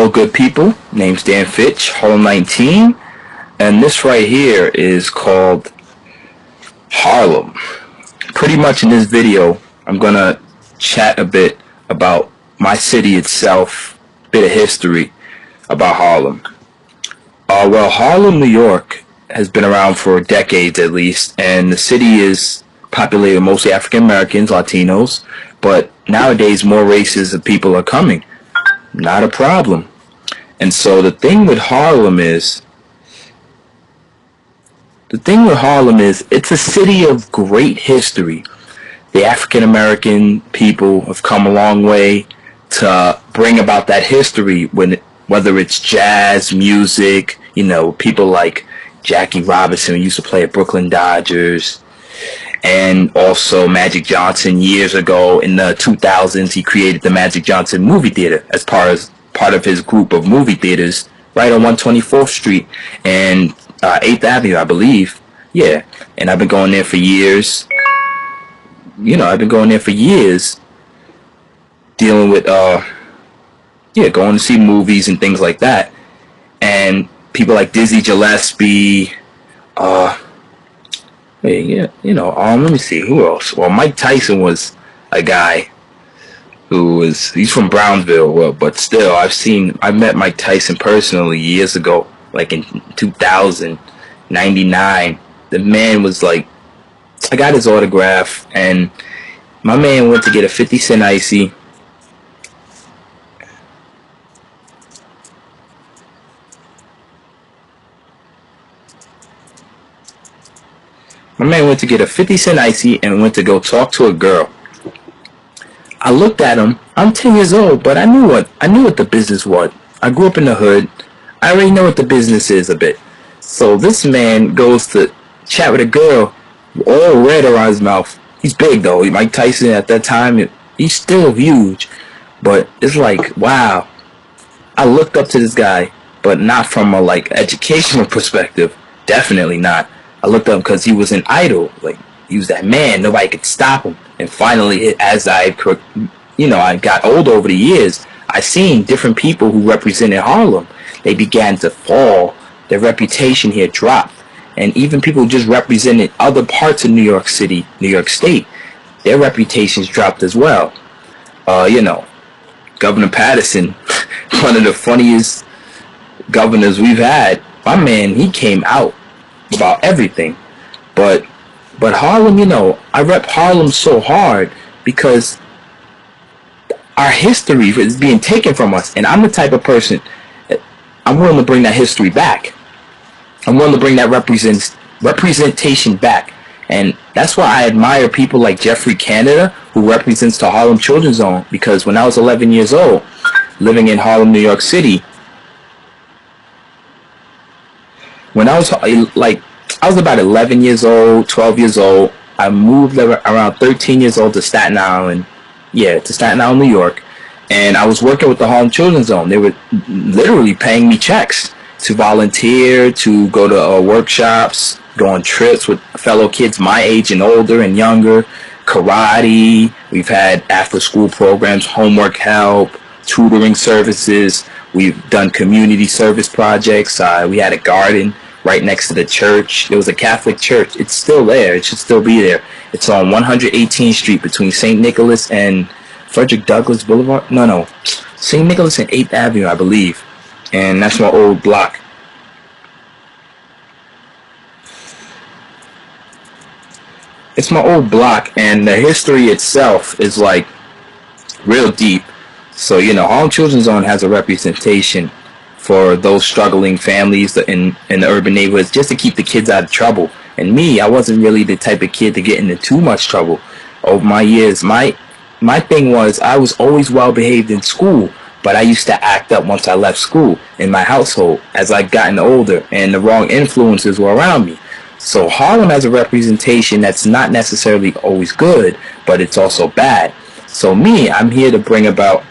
Hello, good people. Name's Dan Fitch, Harlemnineteen, and this right here is called Harlem. Pretty much in this video, I'm gonna chat a bit about my city itself, a bit of history about Harlem. Well, Harlem, New York has been around for decades at least, and the city is populated mostly African Americans, Latinos, but nowadays more races of people are coming. Not a problem. And so the thing with Harlem is, it's a city of great history. The African American people have come a long way to bring about that history, whether it's jazz, music, people like Jackie Robinson, who used to play at Brooklyn Dodgers, and also Magic Johnson. Years ago in the 2000s, he created the Magic Johnson movie theater as part of his group of movie theaters right on 124th Street and 8th Avenue, I believe. Yeah, and I've been going there for years. Dealing with going to see movies and things like that. And people like Dizzy Gillespie, let me see, who else? Well, Mike Tyson was a guy he's from Brownsville, well, but still, I met Mike Tyson personally years ago, like in 2000, 99. The man was like, I got his autograph, and my man went to get a 50 cent icy. My man went to get a 50 cent icy and went to go talk to a girl. I looked at him. I'm 10 years old, but I knew what the business was. I grew up in the hood. I already know what the business is a bit. So this man goes to chat with a girl, all red around his mouth. He's big though. Mike Tyson at that time, he's still huge. But it's like, wow. I looked up to this guy, but not from a educational perspective. Definitely not. I looked up because he was an idol. Like, he was that man. Nobody could stop him. And finally, as I got older over the years, I seen different people who represented Harlem. They began to fall. Their reputation here dropped. And even people who just represented other parts of New York City, New York State, their reputations dropped as well. Governor Patterson, one of the funniest governors we've had. My man, he came out about everything. But Harlem, I rep Harlem so hard because our history is being taken from us, and I'm the type of person, I'm willing to bring that history back. I'm willing to bring that representation back. And that's why I admire people like Jeffrey Canada, who represents the Harlem Children's Zone, because when I was 11 years old, living in Harlem, New York City, when I was about 11 years old, 12 years old. I moved around 13 years old to Staten Island. Yeah, to Staten Island, New York. And I was working with the Harlem Children's Zone. They were literally paying me checks to volunteer, to go to workshops, go on trips with fellow kids my age and older and younger, karate. We've had after-school programs, homework help, tutoring services. We've done community service projects. We had a garden right next to the church. It was a Catholic church. It's still there. It should still be there. It's on 118th Street between St. Nicholas and Frederick Douglass Boulevard. No. St. Nicholas and 8th Avenue, I believe. And that's my old block. It's my old block, and the history itself is real deep. So, Harlem Children's Zone has a representation for those struggling families in the urban neighborhoods, just to keep the kids out of trouble. And me, I wasn't really the type of kid to get into too much trouble. Over my years, my thing was, I was always well behaved in school, but I used to act up once I left school in my household as I gotten older, and the wrong influences were around me. So Harlem has a representation that's not necessarily always good, but it's also bad. So me, I'm here to bring about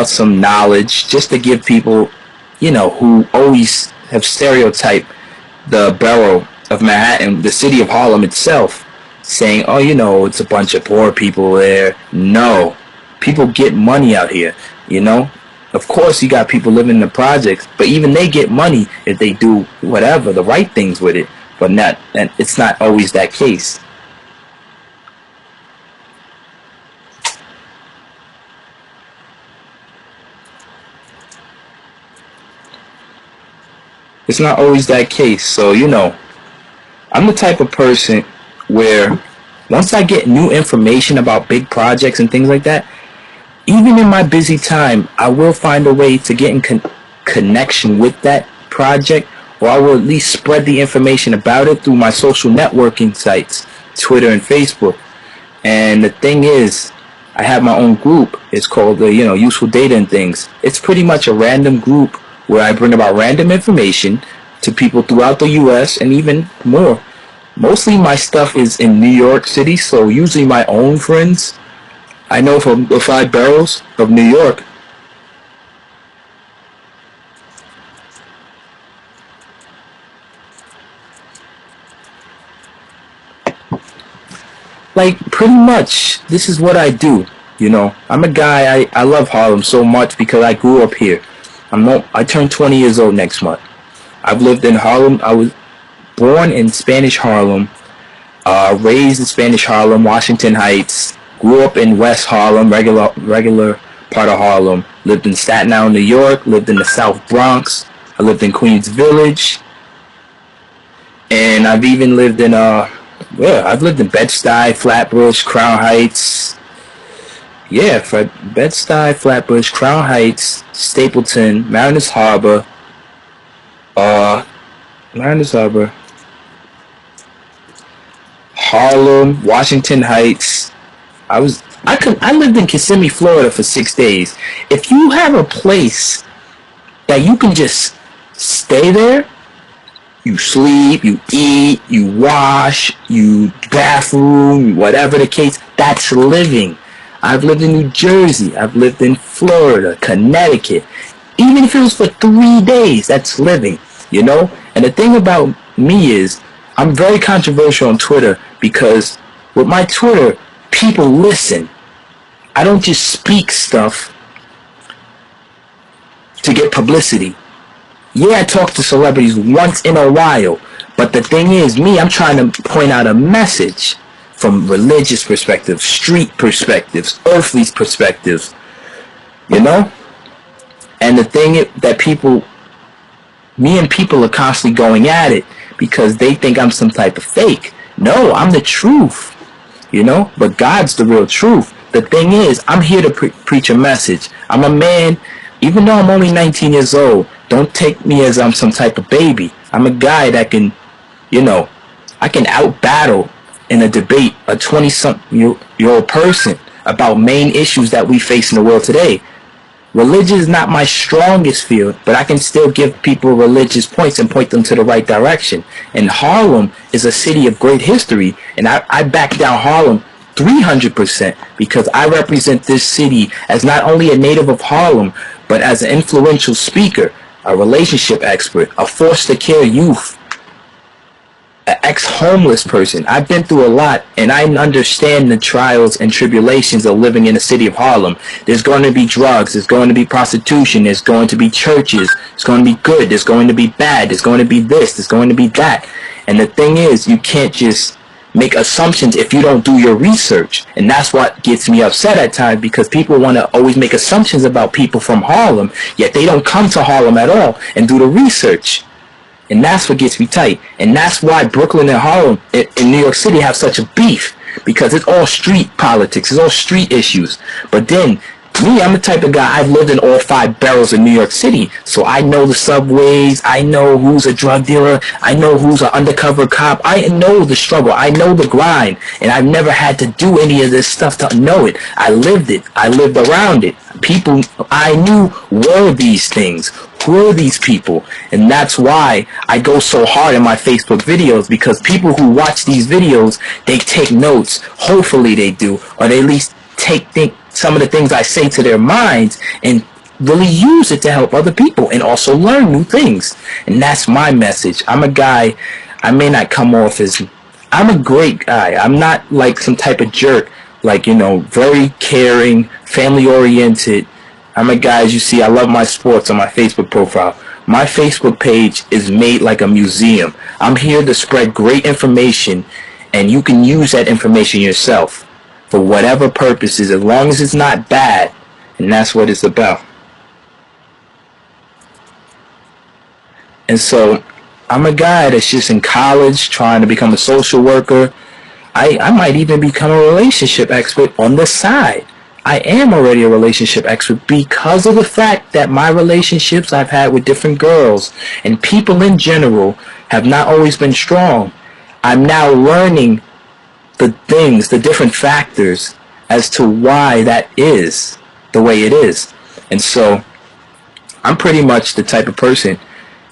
some knowledge, just to give people, who always have stereotyped the borough of Manhattan, the city of Harlem itself, saying, it's a bunch of poor people there. No. People get money out here, you know. Of course, you got people living in the projects, but even they get money if they do whatever, the right things with it. But not, and it's not always that case. It's not always that case. So, you know, I'm the type of person where once I get new information about big projects and things like that, even in my busy time, I will find a way to get in connection with that project, or I will at least spread the information about it through my social networking sites, Twitter and Facebook. And the thing is, I have my own group. It's called the, Useful Data and Things. It's pretty much a random group where I bring about random information to people throughout the U.S. and even more. Mostly my stuff is in New York City, so usually my own friends. I know from the 5 boroughs of New York. Like, pretty much, this is what I do, I'm a guy, I love Harlem so much because I grew up here. I turned 20 years old next month. I've lived in Harlem. I was born in Spanish Harlem, raised in Spanish Harlem, Washington Heights, grew up in West Harlem, regular part of Harlem, lived in Staten Island, New York, lived in the South Bronx, I lived in Queens Village, and I've even lived in I've lived in Bed-Stuy, Flatbush, Crown Heights. Yeah, Bed-Stuy, Flatbush, Crown Heights, Stapleton, Mariners Harbor, Harlem, Washington Heights. I lived in Kissimmee, Florida for 6 days. If you have a place that you can just stay there, you sleep, you eat, you wash, you bathroom, whatever the case, that's living. I've lived in New Jersey. I've lived in Florida, Connecticut. Even if it was for 3 days, that's living, And the thing about me is, I'm very controversial on Twitter because with my Twitter, people listen. I don't just speak stuff to get publicity. Yeah, I talk to celebrities once in a while, but the thing is, I'm trying to point out a message from religious perspectives, street perspectives, earthly perspectives, And the thing that me and people are constantly going at it because they think I'm some type of fake. No, I'm the truth, but God's the real truth. The thing is, I'm here to preach a message. I'm a man, even though I'm only 19 years old, don't take me as I'm some type of baby. I'm a guy that can, I can out-battle in a debate a 20-something-year-old person about main issues that we face in the world today. Religion is not my strongest field, but I can still give people religious points and point them to the right direction. And Harlem is a city of great history, and I back down Harlem 300% because I represent this city as not only a native of Harlem, but as an influential speaker, a relationship expert, a foster care youth, an ex-homeless person. I've been through a lot, and I understand the trials and tribulations of living in the city of Harlem. There's going to be drugs, there's going to be prostitution, there's going to be churches, it's going to be good, there's going to be bad, there's going to be this, there's going to be that. And the thing is, you can't just make assumptions if you don't do your research. And that's what gets me upset at times, because people want to always make assumptions about people from Harlem, yet they don't come to Harlem at all and do the research. And that's what gets me tight. And that's why Brooklyn and Harlem in New York City have such a beef, because it's all street politics, it's all street issues. But then, I'm the type of guy, I've lived in all 5 boroughs in New York City, so I know the subways, I know who's a drug dealer, I know who's an undercover cop, I know the struggle, I know the grind, and I've never had to do any of this stuff to know it. I lived it, I lived around it. People I knew were these things, were these people, and that's why I go so hard in my Facebook videos, because people who watch these videos, they take notes, hopefully they do, or they at least think some of the things I say to their minds and really use it to help other people and also learn new things. And that's my message. I'm a guy, I may not come off as, I'm a great guy. I'm not like some type of jerk like, very caring, family oriented. I'm a guy, as you see, I love my sports on my Facebook profile. My Facebook page is made like a museum. I'm here to spread great information, and you can use that information yourself for whatever purposes, as long as it's not bad. And that's what it's about. And so I'm a guy that's just in college trying to become a social worker. I might even become a relationship expert on the side. I am already a relationship expert because of the fact that my relationships I've had with different girls and people in general have not always been strong. I'm now learning the things, the different factors as to why that is the way it is. And so I'm pretty much the type of person,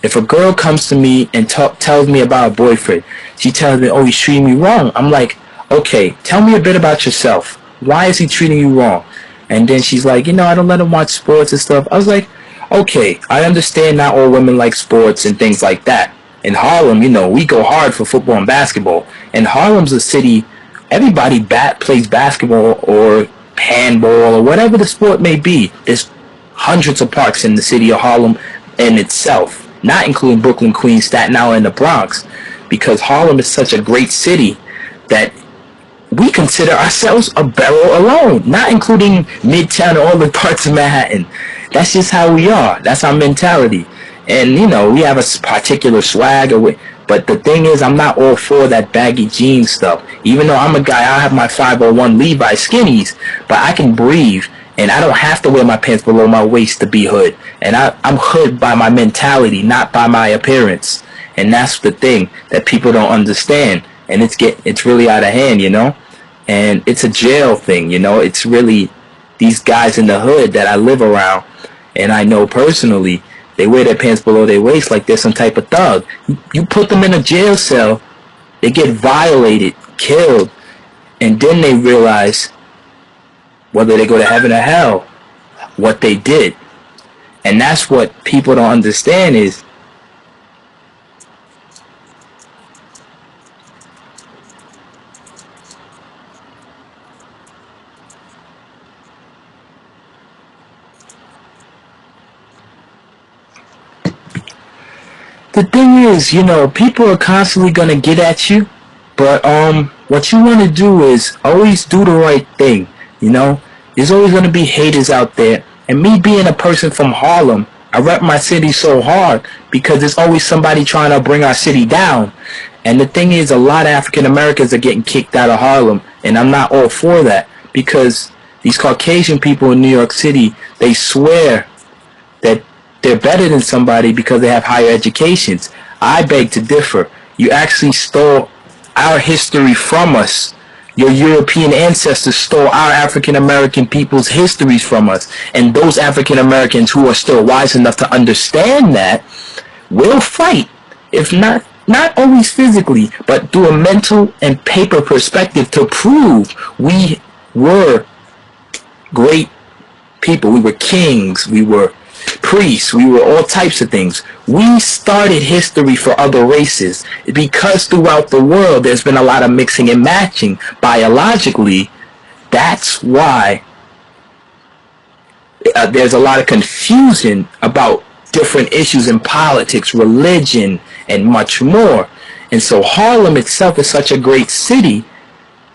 if a girl comes to me and tells me about a boyfriend, she tells me, oh, he's treating me wrong. I'm like, okay, tell me a bit about yourself. Why is he treating you wrong? And then she's like, I don't let him watch sports and stuff. I was like, okay, I understand not all women like sports and things like that. In Harlem, we go hard for football and basketball. And Harlem's a city, everybody plays basketball or handball or whatever the sport may be. There's hundreds of parks in the city of Harlem in itself, not including Brooklyn, Queens, Staten Island, and the Bronx, because Harlem is such a great city that we consider ourselves a borough alone, not including Midtown or all the parts of Manhattan. That's just how we are. That's our mentality. And, we have a particular swag. But the thing is, I'm not all for that baggy jeans stuff. Even though I'm a guy, I have my 501 Levi skinnies, but I can breathe. And I don't have to wear my pants below my waist to be hood. And I'm hood by my mentality, not by my appearance. And that's the thing that people don't understand. And it's really out of hand, and it's a jail thing, it's really these guys in the hood that I live around and I know personally, they wear their pants below their waist like they're some type of thug. You put them in a jail cell, they get violated, killed, and then they realize whether they go to heaven or hell, what they did. And that's what people don't understand is, the thing is, people are constantly going to get at you, but what you want to do is always do the right thing, There's always going to be haters out there, and me being a person from Harlem, I rep my city so hard because there's always somebody trying to bring our city down. And the thing is, a lot of African Americans are getting kicked out of Harlem, and I'm not all for that because these Caucasian people in New York City, they swear that they're better than somebody because they have higher educations. I beg to differ. You actually stole our history from us. Your European ancestors stole our African American people's histories from us. And those African Americans who are still wise enough to understand that will fight. If not always physically, but through a mental and paper perspective to prove we were great people. We were kings. We were priests, we were all types of things. We started history for other races because throughout the world there's been a lot of mixing and matching biologically. That's why there's a lot of confusion about different issues in politics, religion, and much more. And so Harlem itself is such a great city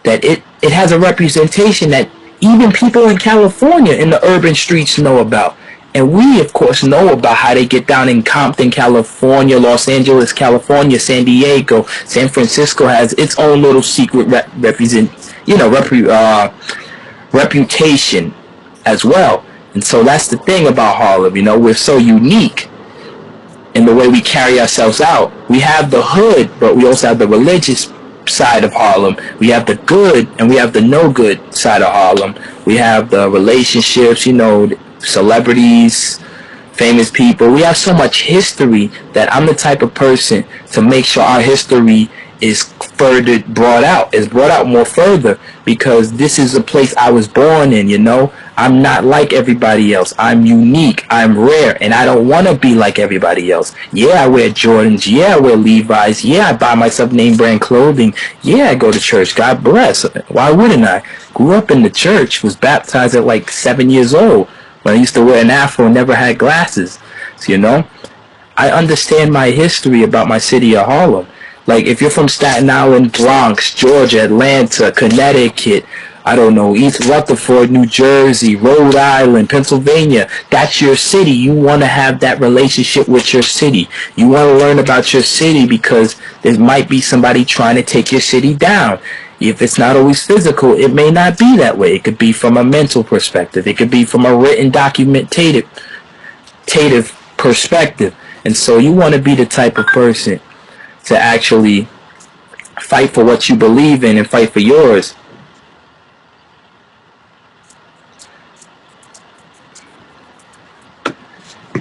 that it has a representation that even people in California in the urban streets know about. And we, of course, know about how they get down in Compton, California, Los Angeles, California, San Diego. San Francisco has its own little secret reputation as well. And so that's the thing about Harlem. We're so unique in the way we carry ourselves out. We have the hood, but we also have the religious side of Harlem. We have the good and we have the no good side of Harlem. We have the relationships, celebrities, famous people. We have so much history that I'm the type of person to make sure our history is further brought out, more further, because this is a place I was born in, I'm not like everybody else. I'm unique. I'm rare. And I don't want to be like everybody else. Yeah, I wear Jordans. Yeah, I wear Levi's. Yeah, I buy myself name brand clothing. Yeah, I go to church. God bless. Why wouldn't I? Grew up in the church. Was baptized at like 7 years old. When I used to wear an afro and never had glasses. So, I understand my history about my city of Harlem. Like, if you're from Staten Island, Bronx, Georgia, Atlanta, Connecticut, I don't know, East Rutherford, New Jersey, Rhode Island, Pennsylvania, that's your city. You want to have that relationship with your city. You want to learn about your city because there might be somebody trying to take your city down. If it's not always physical, it may not be that way. It could be from a mental perspective. It could be from a written documentative perspective. And so you want to be the type of person to actually fight for what you believe in and fight for yours.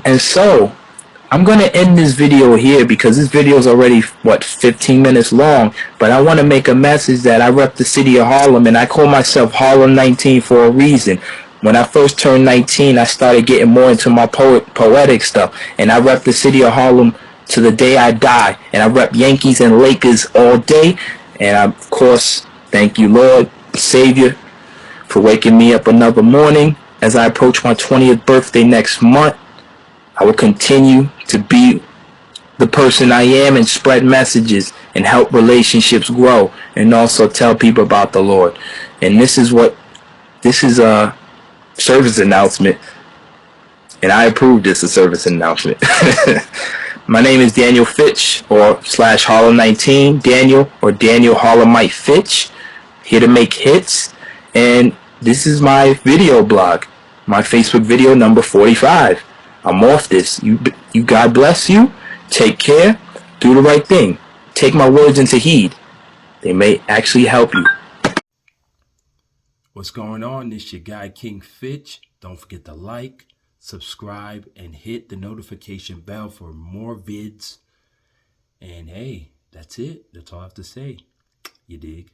And so I'm going to end this video here because this video is already, 15 minutes long. But I want to make a message that I rep the city of Harlem, and I call myself Harlem 19 for a reason. When I first turned 19, I started getting more into my poetic stuff. And I rep the city of Harlem to the day I die. And I rep Yankees and Lakers all day. And I, of course, thank you, Lord, Savior, for waking me up another morning as I approach my 20th birthday next month. I will continue to be the person I am and spread messages and help relationships grow and also tell people about the Lord. And this is a service announcement, and I approve this a service announcement. My name is Daniel Fitch, or slash Harlem19, Daniel or Daniel Harlemnite Fitch, here to make hits. And this is my video blog, my Facebook video number 45. I'm off this. You God bless you. Take care. Do the right thing. Take my words into heed. They may actually help you. What's going on? This your guy, King Fitch. Don't forget to like, subscribe, and hit the notification bell for more vids. And hey, that's it. That's all I have to say. You dig?